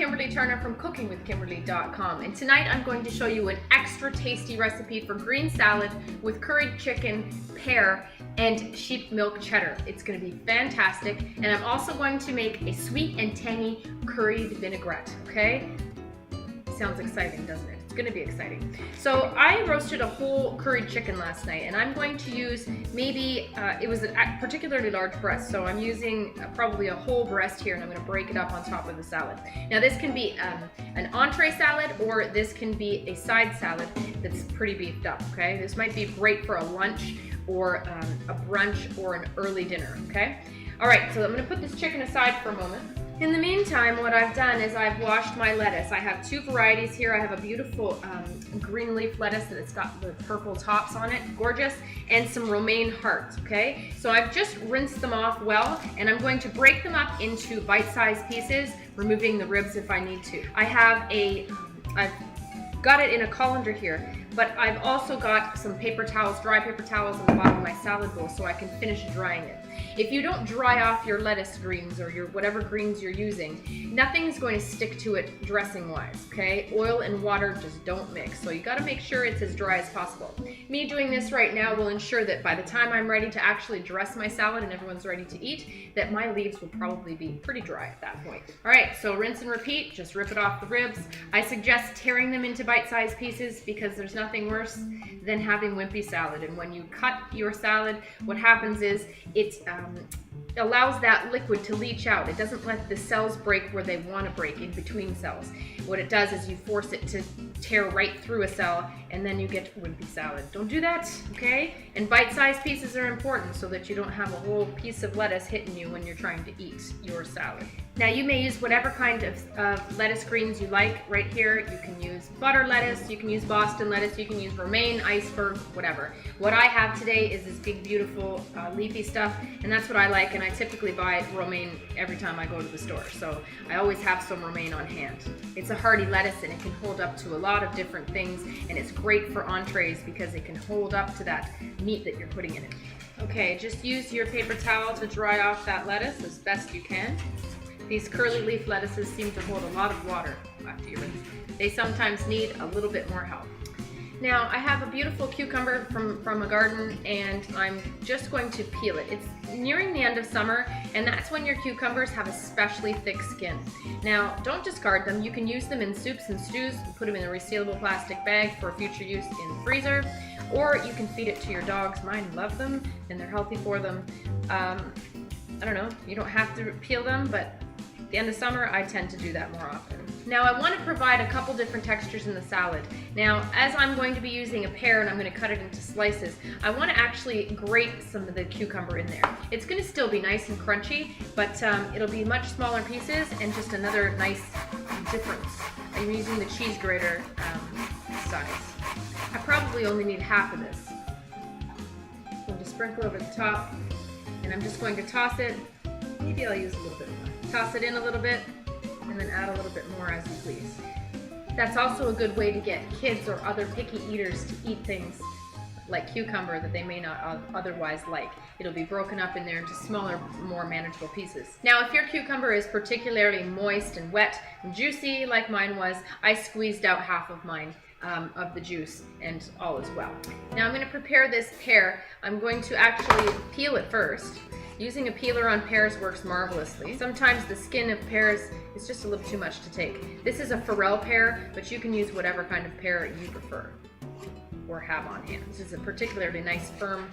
Kimberly Turner from cookingwithkimberly.com, and tonight I'm going to show you an extra tasty recipe for green salad with curried chicken, pear, and sheep milk cheddar. It's going to be fantastic, and I'm also going to make a sweet and tangy curried vinaigrette, okay? Sounds exciting, doesn't it? It's going to be exciting. So I roasted a whole curried chicken last night, and I'm going to use maybe, it was a particularly large breast, so I'm using probably a whole breast here, and I'm going to break it up on top of the salad. Now this can be an entree salad, or this can be a side salad that's pretty beefed up, okay? This might be great for a lunch, or a brunch, or an early dinner, okay? All right, so I'm going to put this chicken aside for a moment. In the meantime, what I've done is I've washed my lettuce. I have two varieties here. I have a beautiful green leaf lettuce that it's got the purple tops on it, gorgeous, and some romaine hearts, okay? So I've just rinsed them off well, and I'm going to break them up into bite-sized pieces, removing the ribs if I need to. I've got it in a colander here, but I've also got some paper towels, dry paper towels on the bottom of my salad bowl so I can finish drying it. If you don't dry off your lettuce greens or your whatever greens you're using, nothing's going to stick to it dressing wise, okay? Oil and water just don't mix, so you got to make sure it's as dry as possible. Me doing this right now will ensure that by the time I'm ready to actually dress my salad and everyone's ready to eat, that my leaves will probably be pretty dry at that point. All right, so rinse and repeat, just rip it off the ribs. I suggest tearing them into bite-sized pieces because there's nothing worse than having wimpy salad. And when you cut your salad, what happens is it allows that liquid to leach out. It doesn't let the cells break where they want to break in between cells. What it does is you force it to tear right through a cell, and then you get wimpy salad. Don't do that, okay? And bite-sized pieces are important so that you don't have a whole piece of lettuce hitting you when you're trying to eat your salad. Now you may use whatever kind of lettuce greens you like right here. You can use butter lettuce, you can use Boston lettuce, you can use romaine, iceberg, whatever. What I have today is this big, beautiful, leafy stuff, and that's what I like, and I typically buy romaine every time I go to the store, so I always have some romaine on hand. It's a hardy lettuce, and it can hold up to a lot of different things, and it's great for entrees because it can hold up to that meat that you're putting in it. Okay, just use your paper towel to dry off that lettuce as best you can. These curly leaf lettuces seem to hold a lot of water after you rinse them. They sometimes need a little bit more help. Now I have a beautiful cucumber from a garden, and I'm just going to peel it. It's nearing the end of summer, and that's when your cucumbers have especially thick skin. Now don't discard them. You can use them in soups and stews, put them in a resealable plastic bag for future use in the freezer, or you can feed it to your dogs. Mine love them and they're healthy for them. I don't know, you don't have to peel them, but at the end of summer, I tend to do that more often. Now I want to provide a couple different textures in the salad. Now, as I'm going to be using a pear and I'm going to cut it into slices, I want to actually grate some of the cucumber in there. It's going to still be nice and crunchy, but it'll be much smaller pieces and just another nice difference. I'm using the cheese grater size. I probably only need half of this. I'm going to sprinkle over the top, and I'm just going to toss it. Maybe I'll use a little bit more. Toss it in a little bit, and then add a little bit more as you please. That's also a good way to get kids or other picky eaters to eat things like cucumber that they may not otherwise like. It'll be broken up in there into smaller, more manageable pieces. Now, if your cucumber is particularly moist and wet and juicy like mine was, I squeezed out half of mine of the juice, and all is well. Now I'm going to prepare this pear. I'm going to actually peel it first. Using a peeler on pears works marvelously. Sometimes the skin of pears is just a little too much to take. This is a Forel pear, but you can use whatever kind of pear you prefer or have on hand. This is a particularly nice, firm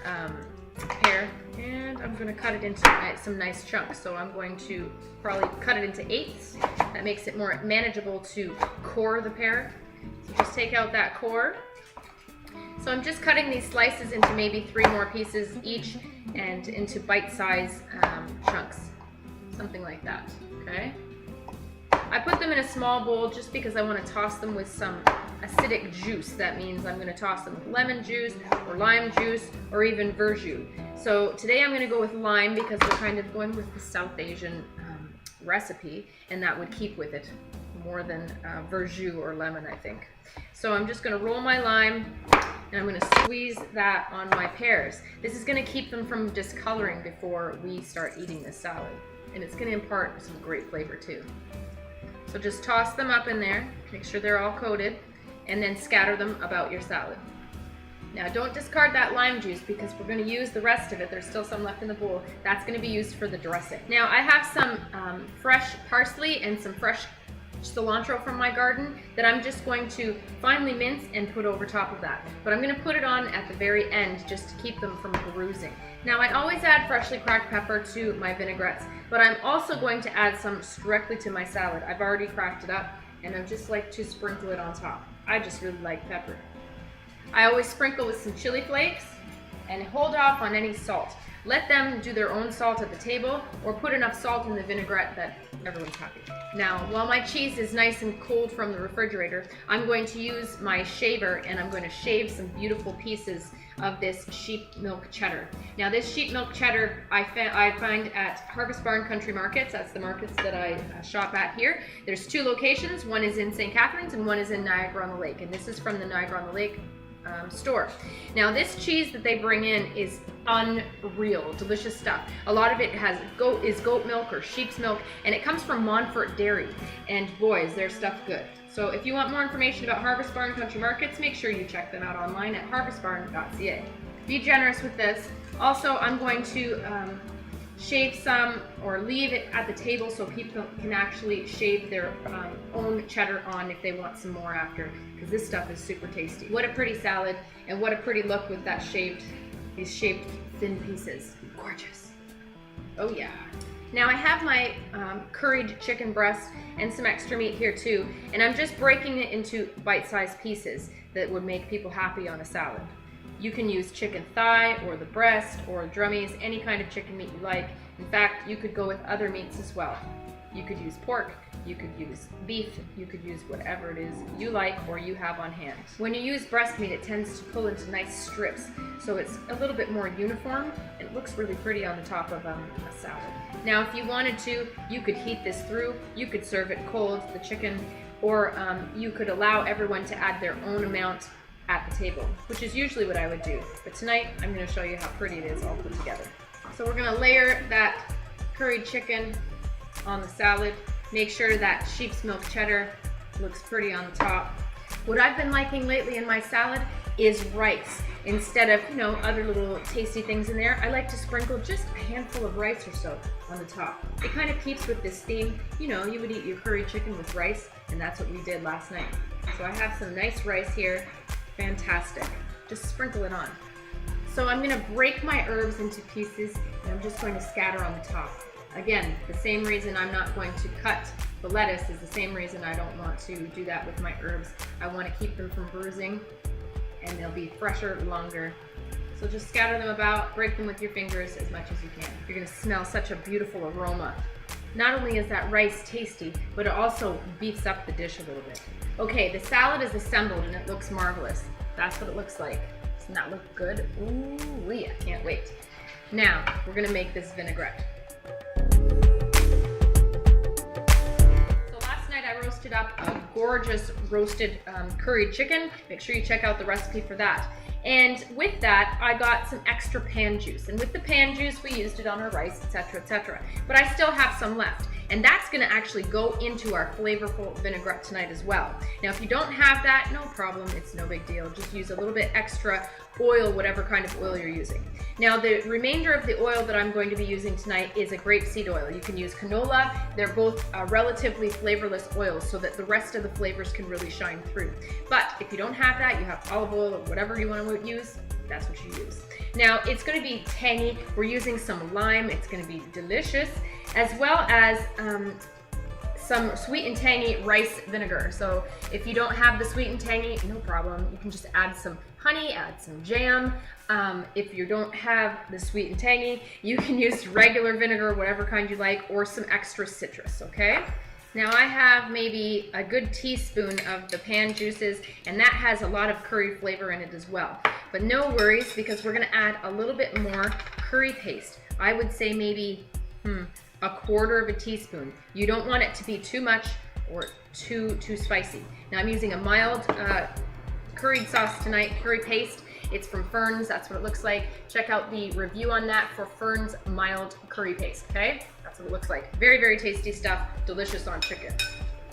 pear, and I'm going to cut it into some nice chunks. So I'm going to probably cut it into eighths. That makes it more manageable to core the pear. So just take out that core. So I'm just cutting these slices into maybe 3 more pieces each, and into bite-sized chunks, something like that, okay? I put them in a small bowl just because I want to toss them with some acidic juice. That means I'm going to toss them with lemon juice or lime juice or even verjus. So today I'm going to go with lime because we're kind of going with the South Asian recipe, and that would keep with it more than verjus or lemon, I think. So I'm just going to roll my lime, and I'm going to squeeze that on my pears. This is going to keep them from discoloring before we start eating this salad, and it's going to impart some great flavor too. So just toss them up in there, make sure they're all coated, and then scatter them about your salad. Now don't discard that lime juice because we're going to use the rest of it. There's still some left in the bowl. That's going to be used for the dressing. Now I have some fresh parsley and some fresh cilantro from my garden that I'm just going to finely mince and put over top of that. But I'm going to put it on at the very end just to keep them from bruising. Now I always add freshly cracked pepper to my vinaigrettes, but I'm also going to add some directly to my salad. I've already cracked it up and I just like to sprinkle it on top. I just really like pepper. I always sprinkle with some chili flakes and hold off on any salt. Let them do their own salt at the table or put enough salt in the vinaigrette that everyone's happy. Now, while my cheese is nice and cold from the refrigerator, I'm going to use my shaver and I'm going to shave some beautiful pieces of this sheep milk cheddar. Now this sheep milk cheddar I find at Harvest Barn Country Markets. That's the markets that I shop at here. There's 2 locations. One is in St. Catharines and one is in Niagara-on-the-Lake. And this is from the Niagara-on-the-Lake store. Now this cheese that they bring in is unreal, delicious stuff. A lot of it is goat milk or sheep's milk, and it comes from Montfort Dairy, and boy is their stuff good. So if you want more information about Harvest Barn Country Markets, make sure you check them out online at harvestbarn.ca. Be generous with this. Also, I'm going to shave some or leave it at the table so people can actually shave their own cheddar on if they want some more after, because this stuff is super tasty. What a pretty salad, and what a pretty look with that these shaved thin pieces. Gorgeous. Oh yeah. Now I have my curried chicken breast and some extra meat here too, and I'm just breaking it into bite-sized pieces that would make people happy on a salad. You can use chicken thigh or the breast or drummies, any kind of chicken meat you like. In fact, you could go with other meats as well. You could use pork, you could use beef, you could use whatever it is you like or you have on hand. When you use breast meat, it tends to pull into nice strips, so it's a little bit more uniform. It looks really pretty on the top of a salad. Now, if you wanted to, you could heat this through. You could serve it cold, the chicken, or you could allow everyone to add their own amount at the table, which is usually what I would do. But tonight, I'm going to show you how pretty it is all put together. So we're going to layer that curried chicken on the salad. Make sure that sheep's milk cheddar looks pretty on the top. What I've been liking lately in my salad is rice. Instead of, other little tasty things in there, I like to sprinkle just a handful of rice or so on the top. It kind of keeps with this theme. You would eat your curried chicken with rice, and that's what we did last night. So I have some nice rice here. Fantastic. Just sprinkle it on. So I'm going to break my herbs into pieces, and I'm just going to scatter on the top. Again, the same reason I'm not going to cut the lettuce is the same reason I don't want to do that with my herbs. I want to keep them from bruising, and they'll be fresher longer. So just scatter them about, break them with your fingers as much as you can. You're going to smell such a beautiful aroma. Not only is that rice tasty, but it also beefs up the dish a little bit. Okay, the salad is assembled and it looks marvelous. That's what it looks like. Doesn't that look good? Ooh-wee, I can't wait. Now, we're gonna make this vinaigrette. So last night I roasted up a gorgeous roasted curried chicken. Make sure you check out the recipe for that. And with that, I got some extra pan juice. And with the pan juice, we used it on our rice, etc., etc. But I still have some left. And that's gonna actually go into our flavorful vinaigrette tonight as well. Now, if you don't have that, no problem, it's no big deal. Just use a little bit extra oil, whatever kind of oil you're using. Now, the remainder of the oil that I'm going to be using tonight is a grapeseed oil. You can use canola. They're both relatively flavorless oils so that the rest of the flavors can really shine through. But if you don't have that, you have olive oil or whatever you want to use, that's what you use. Now, it's going to be tangy. We're using some lime. It's going to be delicious, as well as some sweet and tangy rice vinegar. So if you don't have the sweet and tangy, no problem. You can just add some honey, add some jam. If you don't have the sweet and tangy, you can use regular vinegar, whatever kind you like, or some extra citrus, okay? Now I have maybe a good teaspoon of the pan juices, and that has a lot of curry flavor in it as well. But no worries, because we're gonna add a little bit more curry paste. I would say maybe a quarter of a teaspoon. You don't want it to be too much or too spicy. Now I'm using a mild curried sauce tonight, curry paste. It's from Fern's, that's what it looks like. Check out the review on that for Fern's mild curry paste, okay? That's what it looks like. Very, very tasty stuff, delicious on chicken.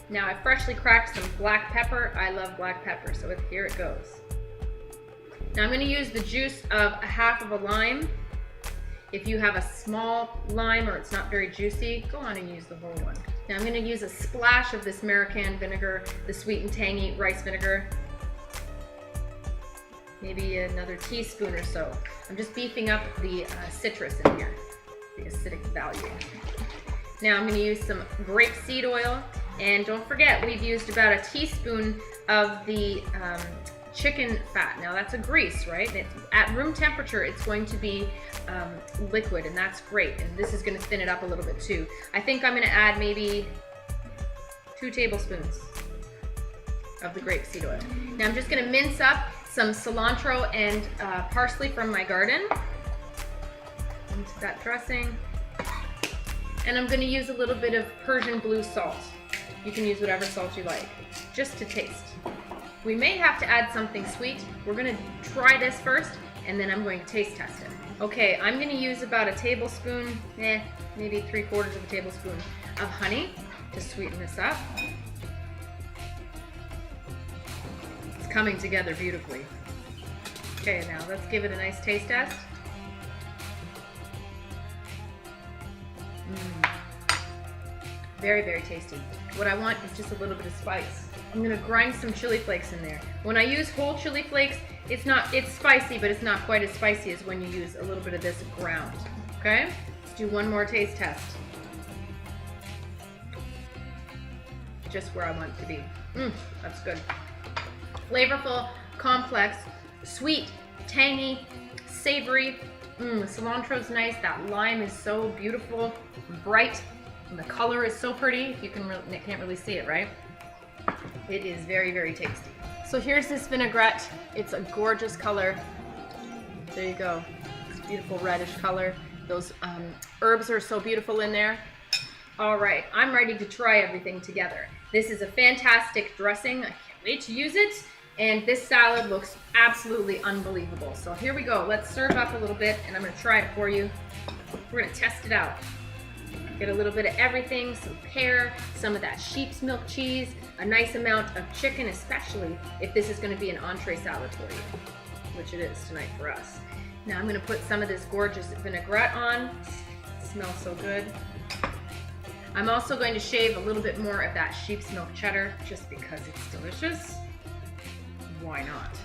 Now I freshly cracked some black pepper. I love black pepper, so here it goes. Now I'm going to use the juice of a half of a lime. If you have a small lime or it's not very juicy, go on and use the whole one. Now I'm going to use a splash of this MINwK vinegar, the sweet and tangy rice vinegar. Maybe another teaspoon or so. I'm just beefing up the citrus in here, the acidic value. Now I'm going to use some grapeseed oil, and don't forget we've used about a teaspoon of the chicken fat. Now that's a grease, right? At room temperature it's going to be liquid, and that's great, and this is going to thin it up a little bit too. I think I'm going to add maybe 2 tablespoons of the grapeseed oil. Now I'm just going to mince up some cilantro and parsley from my garden into that dressing, and I'm going to use a little bit of Persian blue salt. You can use whatever salt you like, just to taste. We may have to add something sweet. We're going to try this first, and then I'm going to taste test it. Okay, I'm going to use about a tablespoon, maybe 3/4 of a tablespoon of honey to sweeten this up. It's coming together beautifully. Okay, now let's give it a nice taste test. Very, very tasty. What I want is just a little bit of spice. I'm gonna grind some chili flakes in there. When I use whole chili flakes, it's spicy, but it's not quite as spicy as when you use a little bit of this ground. Okay? Let's do one more taste test. Just where I want it to be. That's good. Flavorful, complex, sweet, tangy, savory. Cilantro's nice. That lime is so beautiful, bright, and the color is so pretty. You can't really see it, right? It is very, very tasty. So here's this vinaigrette. It's a gorgeous color. There you go. It's a beautiful reddish color. Those herbs are so beautiful in there. All right, I'm ready to try everything together. This is a fantastic dressing. I can't wait to use it. And this salad looks absolutely unbelievable. So here we go. Let's serve up a little bit, and I'm gonna try it for you. We're gonna test it out. Get a little bit of everything, some pear, some of that sheep's milk cheese, a nice amount of chicken, especially if this is gonna be an entree salad for you, which it is tonight for us. Now I'm gonna put some of this gorgeous vinaigrette on. It smells so good. I'm also going to shave a little bit more of that sheep's milk cheddar just because it's delicious. Why not?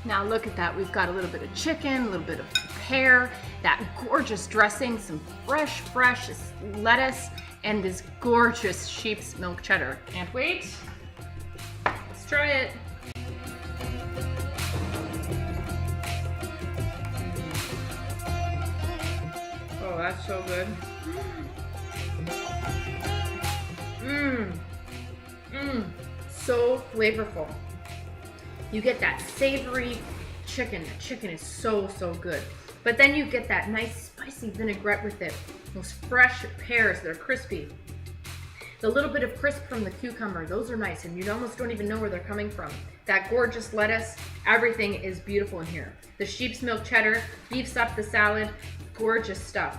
Now look at that. We've got a little bit of chicken, a little bit of pear, that gorgeous dressing, some fresh lettuce, and this gorgeous sheep's milk cheddar. Can't wait. Let's try it. Oh, that's so good. So flavorful. You get that savory chicken. The chicken is so, so good. But then you get that nice spicy vinaigrette with it. Those fresh pears that are crispy. The little bit of crisp from the cucumber, those are nice, and you almost don't even know where they're coming from. That gorgeous lettuce, everything is beautiful in here. The sheep's milk cheddar beefs up the salad. Gorgeous stuff.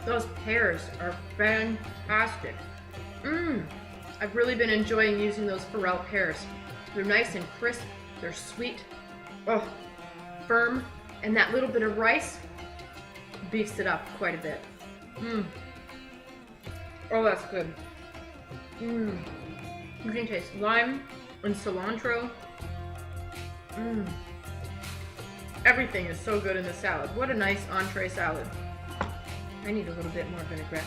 Those pears are fantastic. I've really been enjoying using those Farrell pears. They're nice and crisp, they're sweet, firm, and that little bit of rice beefs it up quite a bit. Oh, that's good. You can taste lime and cilantro. Everything is so good in the salad. What a nice entree salad. I need a little bit more vinaigrette.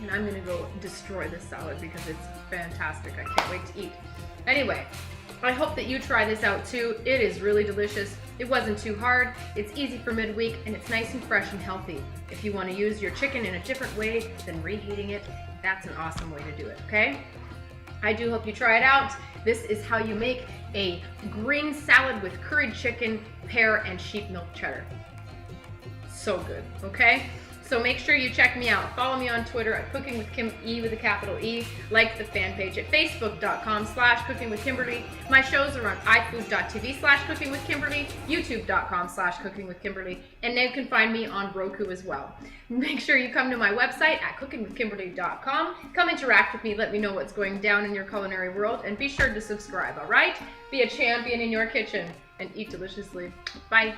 And I'm gonna go destroy this salad because it's fantastic. I can't wait to eat. Anyway, I hope that you try this out too. It is really delicious. It wasn't too hard. It's easy for midweek, and it's nice and fresh and healthy. If you want to use your chicken in a different way than reheating it, that's an awesome way to do it, okay? I do hope you try it out. This is how you make a green salad with curried chicken, pear, and sheep milk cheddar. So good, okay? So make sure you check me out. Follow me on Twitter at Cooking with Kim, E with a capital E. Like the fan page at facebook.com/cookingwithkimberly. My shows are on ifood.tv/cookingwithkimberly, youtube.com/cookingwithkimberly, and then you can find me on Roku as well. Make sure you come to my website at cookingwithkimberly.com. Come interact with me, let me know what's going down in your culinary world, and be sure to subscribe, all right? Be a champion in your kitchen and eat deliciously. Bye.